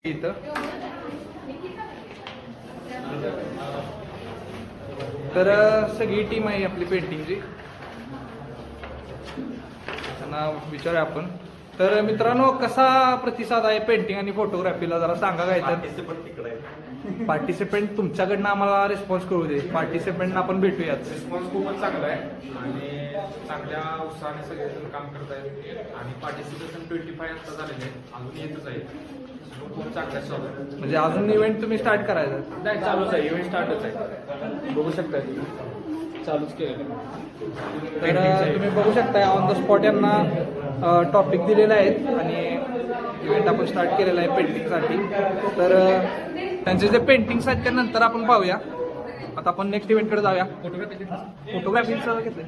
इथं तर सगळी टीम आहे आपली पेंटिंगची. त्यांना विचारूया आपण. तर मित्रांनो, कसा प्रतिसाद आहे पेंटिंग आणि फोटोग्राफीला जरा सांगा काय तर. पार्टिसिपेंट तुमच्याकडनं आम्हाला रिस्पॉन्स कळू दे. पार्टिसिपेंट आपण भेटूयात. रिस्पॉन्स खूपच चांगला आहे आणि चांगल्या उत्साहाने सगळेजण काम करत आहेत आणि पार्टिसिपेशन 25 आता झालेले आहे, अजून येतच आहे. खूप चांगला चालू आहे. म्हणजे अजून इव्हेंट तुम्ही स्टार्ट करायचं? नाही, चालूच आहे, इव्हेंट स्टार्टच आहे. बघू शकता चालूच केलं. तर तुम्ही बघू शकताय ऑन द स्पॉट यांना टॉपिक दिलेले आहेत आणि इव्हेंट आपण स्टार्ट केलेला आहे पेंटिंगसाठी. तर त्यांचे जे पेंटिंग्स आहेत त्यानंतर आपण पाहूया. आता आपण नेक्स्ट इव्हेंटकडे जाऊया. फोटोग्राफीचं घेतलंय.